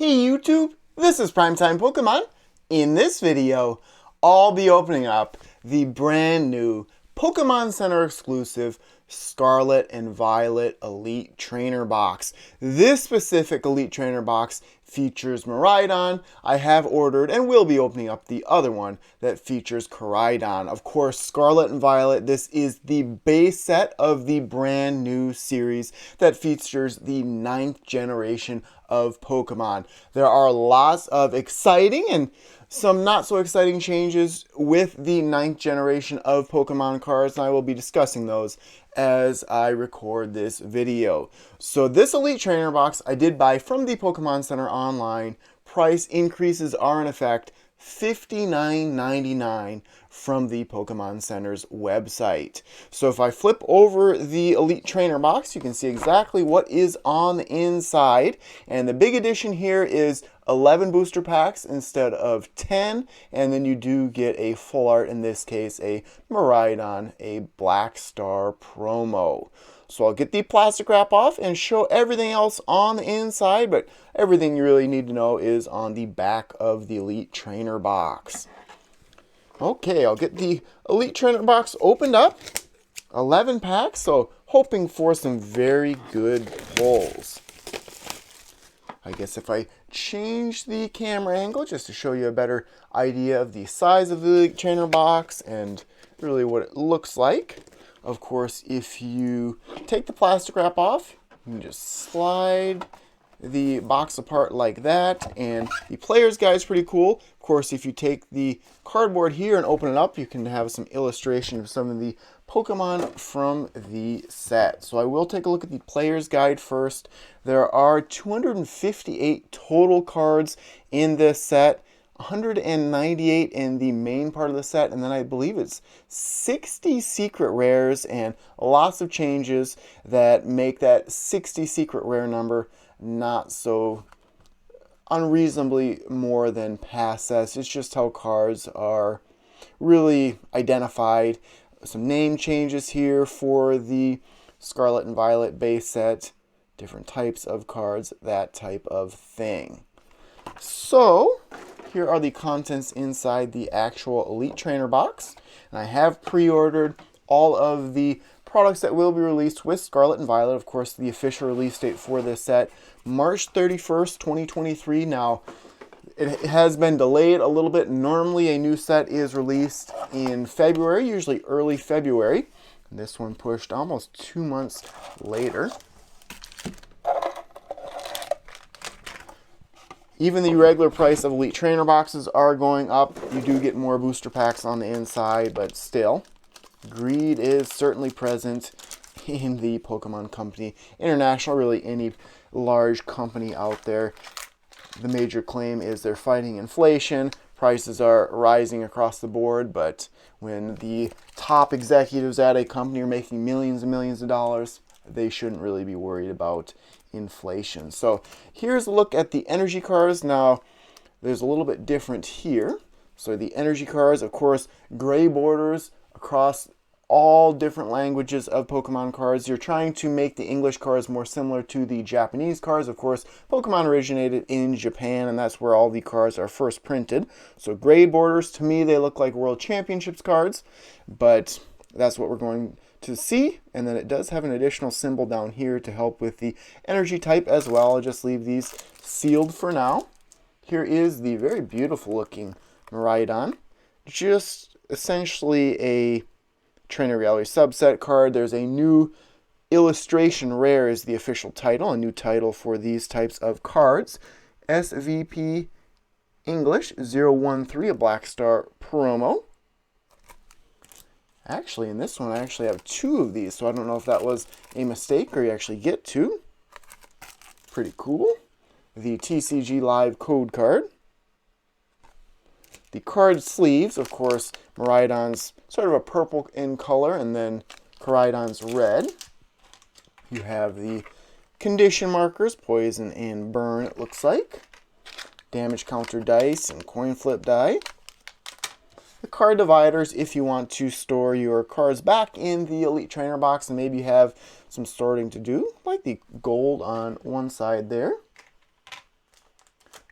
Hey YouTube, this is Primetime Pokemon. In this video, I'll be opening up the brand new Pokemon Center exclusive Scarlet and Violet Elite Trainer Box. This specific Elite Trainer Box features Miraidon. I have ordered and will be opening up the other one that features Koraidon. Of course, Scarlet and Violet, this is the base set of the brand new series that features the 9th generation of Pokemon. There are lots of exciting and some not so exciting changes with the 9th generation of Pokemon cards, and I will be discussing those as I record this video. So this Elite Trainer Box I did buy from the Pokemon Center online. Price increases are in effect $59.99 from the Pokemon Center's website. So if I flip over the Elite Trainer Box, you can see exactly what is on the inside. And the big addition here is 11 booster packs instead of 10. And then you do get a full art, in this case, a Miraidon, a Black Star promo. So I'll get the plastic wrap off and show everything else on the inside, but everything you really need to know is on the back of the Elite Trainer Box. Okay, I'll get the Elite Trainer Box opened up. 11 packs, so hoping for some very good pulls. I guess if I change the camera angle just to show you a better idea of the size of the Elite Trainer Box and really what it looks like. Of course, if you take the plastic wrap off, you can just slide the box apart like that, and the player's guide is pretty cool. Of course, if you take the cardboard here and open it up, you can have some illustration of some of the Pokemon from the set. So I will take a look at the player's guide first. There are 258 total cards in this set. 198 in the main part of the set, and then I believe it's 60 secret rares and lots of changes that make that 60 secret rare number not so unreasonably more than past sets. It's just how cards are really identified. Some name changes here for the Scarlet and Violet base set, different types of cards, that type of thing. So here are the contents inside the actual Elite Trainer Box. And I have pre-ordered all of the products that will be released with Scarlet and Violet. Of course, the official release date for this set, March 31st, 2023. Now, it has been delayed a little bit. Normally, a new set is released in February, usually early February. And this one pushed almost 2 months later. Even the regular price of Elite Trainer Boxes are going up. You do get more booster packs on the inside, but still, greed is certainly present in the Pokemon Company International, really any large company out there. The major claim is they're fighting inflation. Prices are rising across the board, but when the top executives at a company are making millions and millions of dollars, they shouldn't really be worried about inflation. So here's a look at the energy cards. Now, there's a little bit different here. So the energy cards, of course, gray borders across all different languages of Pokemon cards. You're trying to make the English cards more similar to the Japanese cards. Of course, Pokemon originated in Japan, and that's where all the cards are first printed. So gray borders, to me, they look like World Championships cards, but that's what we're going to see. And then it does have an additional symbol down here to help with the energy type as well. I'll just leave these sealed for now. Here is the very beautiful looking Miraidon. Just essentially a Trainer Gallery subset card. There's a new illustration rare is the official title, a new title for these types of cards. SVP English 013, a Black Star promo. Actually, in this one, I actually have 2 of these, so I don't know if that was a mistake or you actually get 2. Pretty cool. The TCG Live code card. The card sleeves, of course, Miraidon's sort of a purple in color, and then Koraidon's red. You have the condition markers, poison and burn, it looks like. Damage counter dice and coin flip die. The card dividers if you want to store your cards back in the Elite Trainer Box and maybe you have some sorting to do, like the gold on one side there.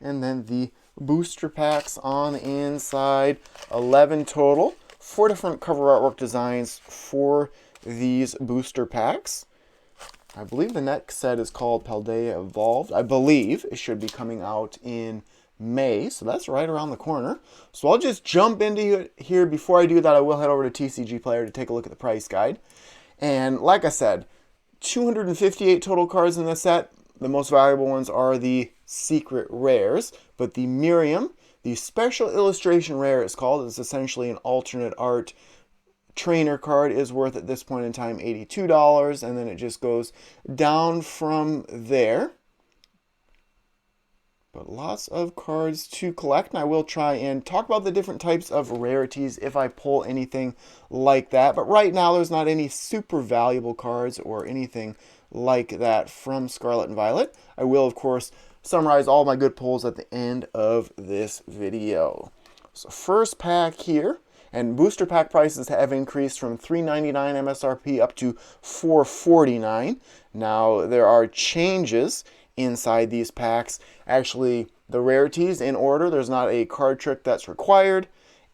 and then the booster packs on the inside. 11 total. 4 different cover artwork designs for these booster packs. I believe the next set is called Paldea Evolved. I believe it should be coming out in May, so that's right around the corner. So I'll just jump into it here. Before I do that, I will head over to TCG Player to take a look at the price guide. And like I said, 258 total cards in this set. The most valuable ones are the secret rares, but the Miriam, the special illustration rare it's called, is essentially an alternate art trainer card, is worth at this point in time $82, and then it just goes down from there. But lots of cards to collect, and I will try and talk about the different types of rarities if I pull anything like that. But right now there's not any super valuable cards or anything like that from Scarlet and Violet. I will, of course, summarize all my good pulls at the end of this video. So first pack here, and booster pack prices have increased from $3.99 MSRP up to $4.49. Now there are changes inside these packs. Actually, the rarities in order, there's not a card trick that's required,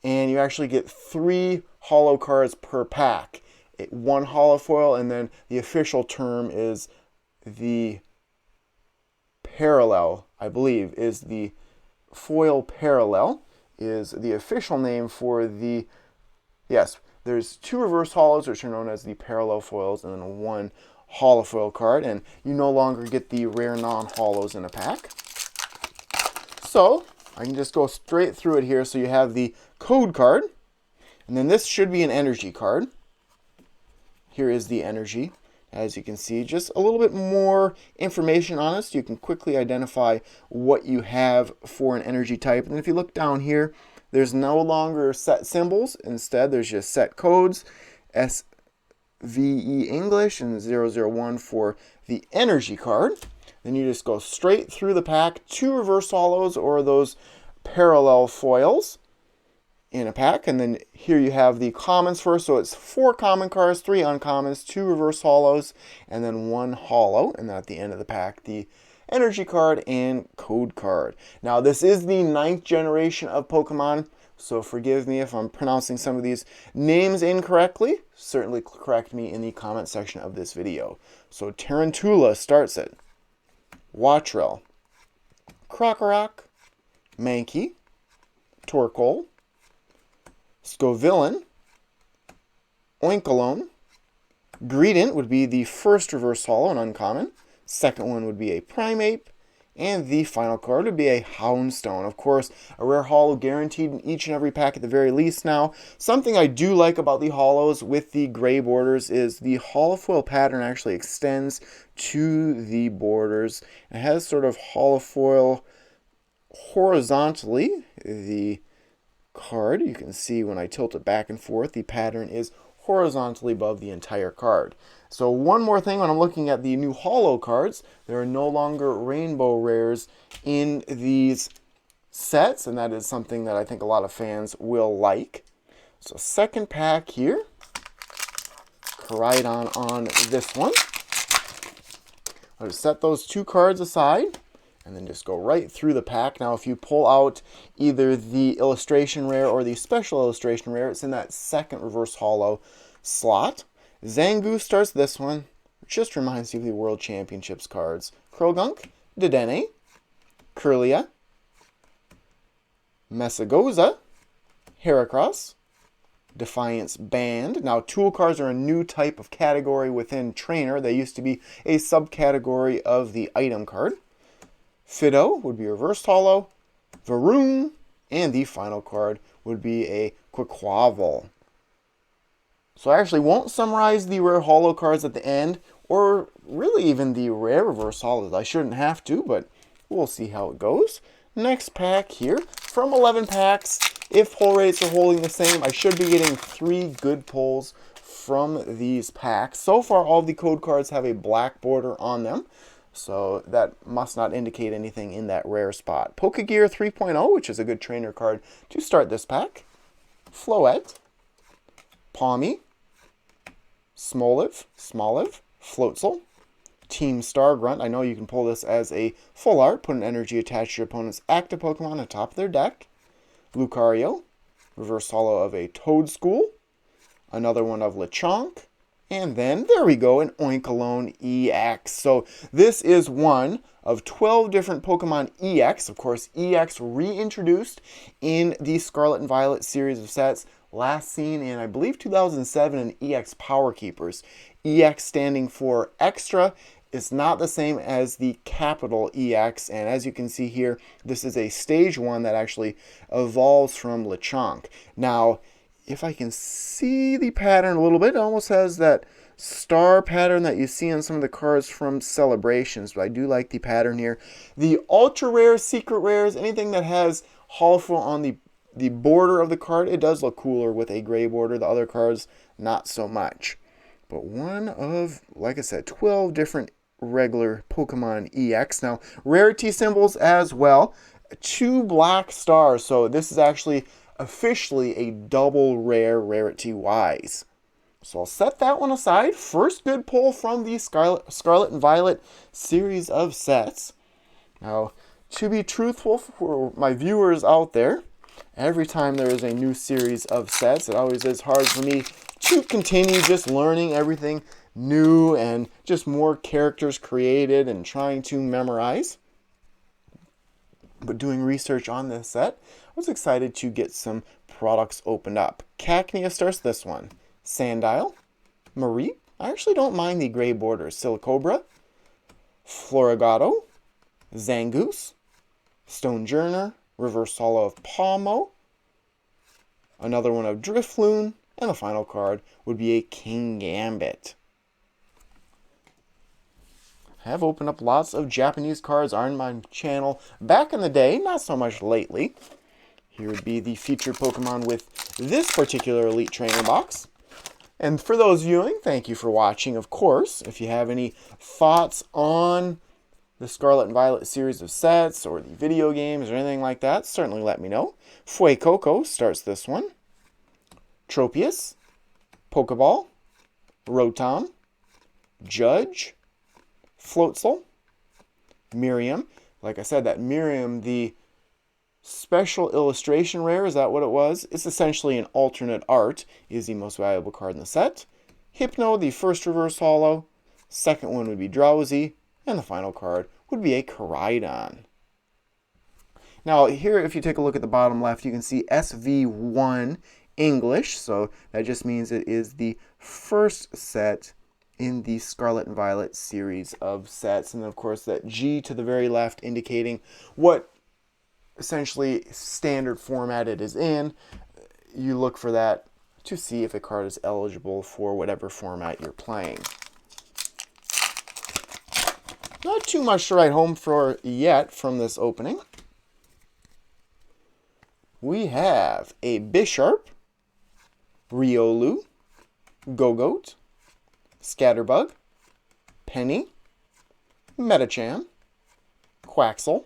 and you actually get 3 holo cards per pack. 1 holo foil, and then the official term is the parallel, I believe, is the foil parallel, is the official name for the, yes, there's 2 reverse holos, which are known as the parallel foils, and then 1 holo foil card, and you no longer get the rare non-holos in a pack. So I can just go straight through it here. So you have the code card, and then this should be an energy card. Here is the energy. As you can see, just a little bit more information on it, so you can quickly identify what you have for an energy type. And if you look down here, there's no longer set symbols. Instead, there's just set codes, SVE English and 001 for the energy card. Then you just go straight through the pack, 2 reverse holos or those parallel foils in a pack, and then here you have the commons first. So it's 4 common cards, 3 uncommons, 2 reverse holos, and then 1 holo, and then at the end of the pack the energy card and code card. Now this is the 9th generation of Pokemon, so forgive me if I'm pronouncing some of these names incorrectly. Certainly correct me in the comment section of this video. So Tarantula starts it, Wattrel, Krokorok, Mankey, Torkoal, Scovillain, Oinkalone. Greedent would be the first reverse holo, an uncommon. Second one would be a Primeape. And the final card would be a Houndstone. Of course, a rare holo guaranteed in each and every pack at the very least now. Something I do like about the holos with the gray borders is the holofoil pattern actually extends to the borders. It has sort of holofoil horizontally. The card, you can see when I tilt it back and forth, the pattern is horizontally above the entire card. So one more thing, when I'm looking at the new holo cards, there are no longer rainbow rares in these sets, and that is something that I think a lot of fans will like. So second pack here, Koraidon on this one. I'll just set those 2 cards aside and then just go right through the pack. Now if you pull out either the illustration rare or the special illustration rare, it's in that second reverse holo slot. Zangoose starts this one, which just reminds you of the World Championships cards. Krogunk, Dedenne, Kirlia, Messagoza, Heracross, Defiance Band. Now, tool cards are a new type of category within Trainer. They used to be a subcategory of the item card. Fido would be reversed holo, Varoom, and the final card would be a Quaquaval. So I actually won't summarize the rare holo cards at the end, or really even the rare reverse holos. I shouldn't have to, but we'll see how it goes. Next pack here, from 11 packs, if pull rates are holding the same, I should be getting 3 good pulls from these packs. So far, all of the code cards have a black border on them, so that must not indicate anything in that rare spot. Pokegear 3.0, which is a good trainer card to start this pack. Floette, Palmy, Smoliv, Floatzel, Team Star Grunt. I know you can pull this as a full art. Put an energy attached to your opponent's active Pokemon on the top of their deck. Lucario. Reverse holo of a Toedscool. Another one of Lechonk. And then, there we go, an Oinkologne EX. So this is one of 12 different Pokemon EX. Of course, EX reintroduced in the Scarlet and Violet series of sets. Last seen in, I believe, 2007 in EX Power Keepers. EX standing for Extra. It's not the same as the capital EX. And as you can see here, this is a stage 1 that actually evolves from Lechonk. Now, if I can see the pattern a little bit, it almost has that star pattern that you see on some of the cards from Celebrations. But I do like the pattern here. The ultra rares, secret rares, anything that has hollow on the border of the card, it does look cooler with a gray border. The other cards, not so much. But one of, like I said, 12 different regular Pokemon EX. Now, rarity symbols as well. 2 black stars. So this is actually officially a double rare rarity-wise. So I'll set that one aside. First good pull from the Scarlet and Violet series of sets. Now, to be truthful for my viewers out there, every time there is a new series of sets, it always is hard for me to continue just learning everything new and just more characters created and trying to memorize. But doing research on this set, I was excited to get some products opened up. Cacnea starts this one. Sandile. Mareep. I actually don't mind the gray borders. Silicobra. Florigato. Zangoose. Stonejourner. Reverse holo of Palmo. Another one of Drifloon. And the final card would be a Kingambit. I have opened up lots of Japanese cards on my channel back in the day, not so much lately. Here would be the featured Pokemon with this particular Elite Trainer box. And for those viewing, thank you for watching, of course. If you have any thoughts on the Scarlet and Violet series of sets or the video games or anything like that, certainly let me know. Fuecoco starts this one. Tropius, Pokeball, Rotom, Judge, Floatzel, Miriam. Like I said, that Miriam, the special illustration rare, is that what it was? It's essentially an alternate art, is the most valuable card in the set. Hypno, the first reverse holo. Second one would be Drowsy. And the final card would be a Koraidon. Now here, if you take a look at the bottom left, you can see SV1 English. So that just means it is the first set in the Scarlet and Violet series of sets. And of course that G to the very left indicating what essentially standard format it is in. You look for that to see if a card is eligible for whatever format you're playing. Not too much to write home for yet from this opening. We have a Bisharp, Riolu, Gogoat, Scatterbug, Penny, Metacham, Quaxel,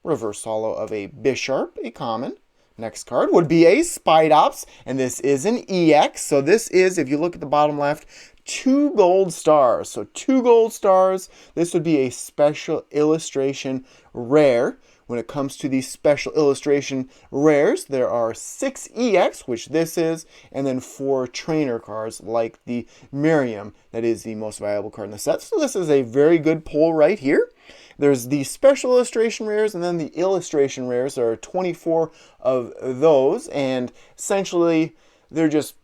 reverse holo of a Bisharp, a common. Next card would be a Spidops, and this is an EX. So this is, if you look at the bottom left, 2 gold stars. So 2 gold stars. This would be a special illustration rare. When it comes to these special illustration rares, there are 6 EX, which this is, and then 4 trainer cards like the Miriam, that is the most valuable card in the set. So this is a very good pull right here. There's the special illustration rares and then the illustration rares. There are 24 of those, and essentially they're just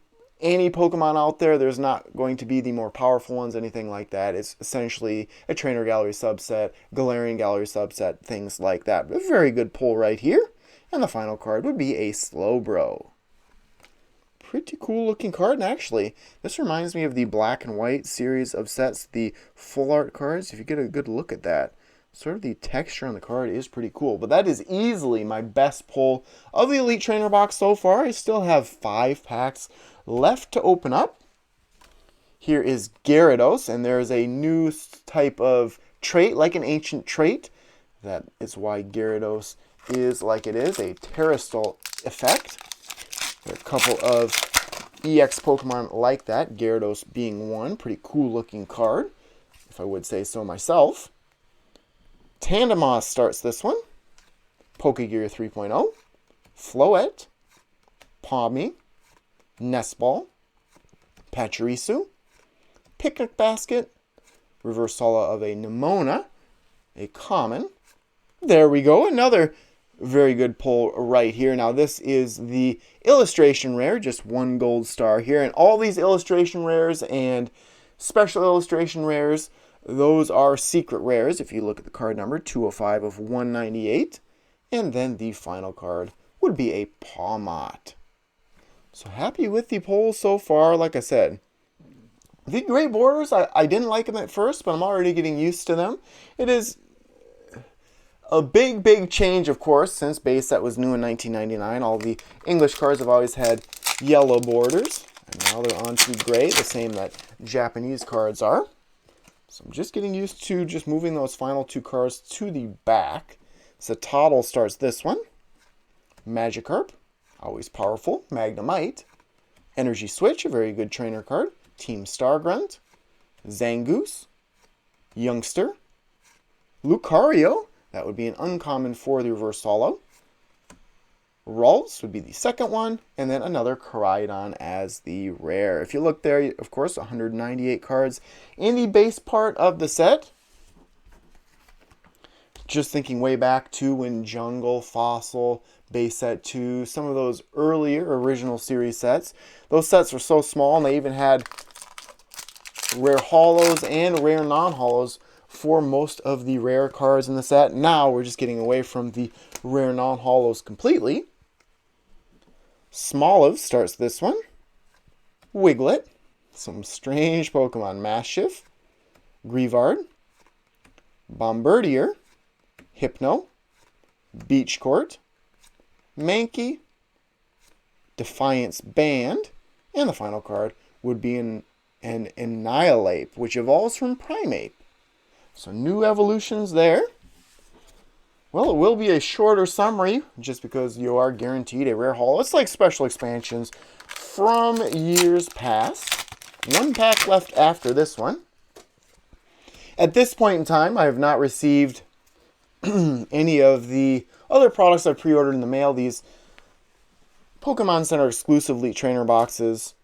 any Pokemon out there. There's not going to be the more powerful ones, anything like that. It's essentially a Trainer Gallery subset, Galarian Gallery subset, things like that. A very good pull right here. And the final card would be a Slowbro. Pretty cool looking card, and actually, this reminds me of the Black and White series of sets, the full art cards. If you get a good look at that, sort of the texture on the card is pretty cool. But that is easily my best pull of the Elite Trainer box so far. I still have 5 packs left to open up. Here is Gyarados, and there is a new type of trait, like an ancient trait. That is why Gyarados is like it is, a Terrestrial effect. There are a couple of EX Pokemon like that, Gyarados being one. Pretty cool looking card. if I would say so myself. Tandemos starts this one. Pokegear 3.0. Floette. Pawmi. Nestball. Pachirisu. Picnic Basket. Reverse holo of a Nimona. A common. There we go. Another very good pull right here. Now this is the illustration rare, just one gold star here. And all these illustration rares and special illustration rares, those are secret rares. If you look at the card number, 205 of 198. And then the final card would be a Pawmot. So happy with the pulls so far. Like I said, the gray borders, I didn't like them at first, but I'm already getting used to them. It is a big change, of course, since base set was new in 1999. All the English cards have always had yellow borders. And now they're on to gray, the same that Japanese cards are. So I'm just getting used to just moving those final two cards to the back. Zatotl starts this one. Magikarp, always powerful. Magnemite. Energy Switch, a very good trainer card. Team Stargrunt. Zangoose. Youngster. Lucario. That would be an uncommon for the reverse holo. Ralts would be the second one, and then another Koraidon as the rare. If you look there, of course, 198 cards in the base part of the set. Just thinking way back to when Jungle, Fossil, Base Set 2, some of those earlier original series sets. Those sets were so small, and they even had rare holos and rare non-holos for most of the rare cards in the set. Now we're just getting away from the rare non-holos completely. Smoliv starts this one. Wiglet. Some strange Pokemon. Maschiff. Grievard. Bombardier. Hypno. Beach Court. Mankey. Defiance Band. And the final card would be an Annihilape, which evolves from Primeape. So new evolutions there. Well, it will be a shorter summary just because you are guaranteed a rare holo. It's like special expansions from years past. One pack left after this one. At this point in time, I have not received any of the other products I pre-ordered in the mail. These Pokemon Center exclusive Elite Trainer boxes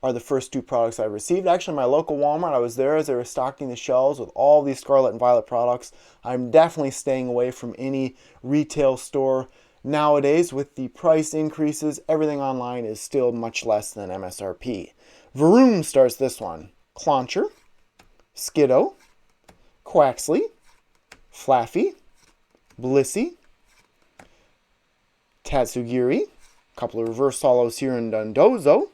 are the first two products I received. Actually, my local Walmart, I was there as they were stocking the shelves with all these Scarlet and Violet products. I'm definitely staying away from any retail store nowadays. With the price increases, everything online is still much less than MSRP. Varoom starts this one. Clauncher, Skiddo, Quaxley, Flaffy, Blissey, Tatsugiri, a couple of reverse solos here in Dondozo,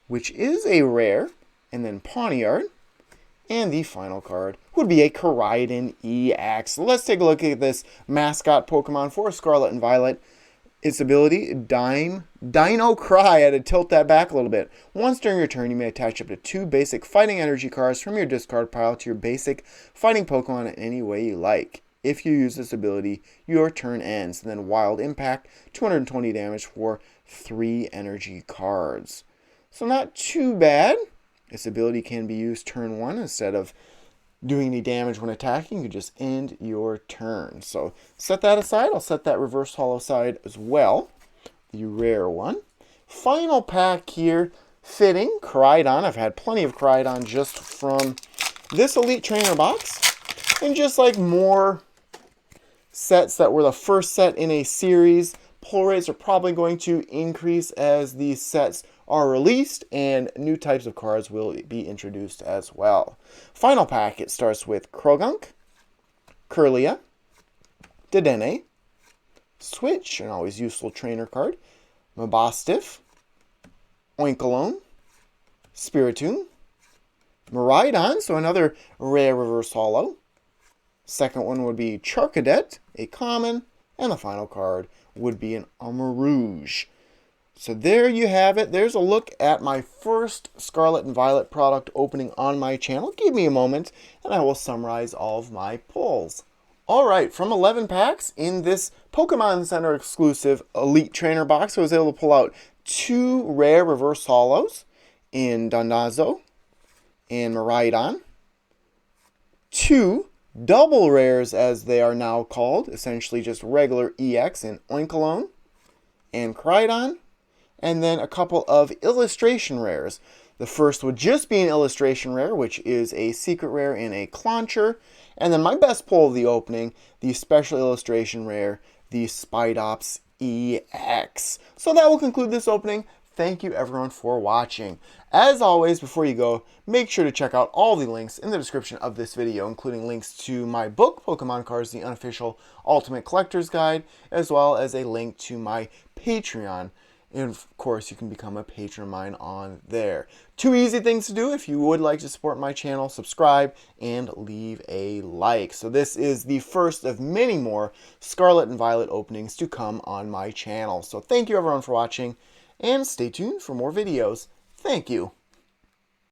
which is a rare, and then Pawniard, and the final card would be a Koraidon EX. Let's take a look at this mascot Pokemon for Scarlet and Violet. Its ability, Dino Cry. I had to tilt that back a little bit. Once during your turn, you may attach up to 2 basic fighting energy cards from your discard pile to your basic fighting Pokemon in any way you like. If you use this ability, your turn ends. And then Wild Impact, 220 damage for 3 energy cards. So not too bad. This ability can be used turn 1 instead of doing any damage when attacking. You can just end your turn. So set that aside. I'll set that reverse holo aside as well. The rare one. Final pack here. Fitting. Koraidon. I've had plenty of Koraidon just from this Elite Trainer box. And just like more sets that were the first set in a series, pull rates are probably going to increase as these sets are released and new types of cards will be introduced as well. Final pack, it starts with Krogunk, Kirlia, Dedenne, Switch, an always useful trainer card, Mabostiff, Oinkologne, Spiritomb, Miraidon, so another rare reverse holo. Second one would be Charcadet, a common, and the final card would be an Armarouge. So there you have it. There's a look at my first Scarlet and Violet product opening on my channel. Give me a moment and I will summarize all of my pulls. Alright, from 11 packs in this Pokemon Center exclusive Elite Trainer box, I was able to pull out 2 rare reverse holos in Dondozo and Miraidon. 2 double rares, as they are now called, essentially just regular EX in Oinkologne and Crydon, and then a couple of illustration rares. The first would just be an illustration rare, which is a secret rare in a Clauncher, and then my best pull of the opening, the special illustration rare, the Spidops EX. So that will conclude this opening. Thank you everyone for watching. As always, before you go, make sure to check out all the links in the description of this video, including links to my book, Pokemon Cards, the Unofficial Ultimate Collector's Guide, as well as a link to my Patreon. And of course, you can become a patron of mine on there. 2 easy things to do if you would like to support my channel: subscribe and leave a like. So this is the first of many more Scarlet and Violet openings to come on my channel. So thank you everyone for watching, and stay tuned for more videos. Thank you.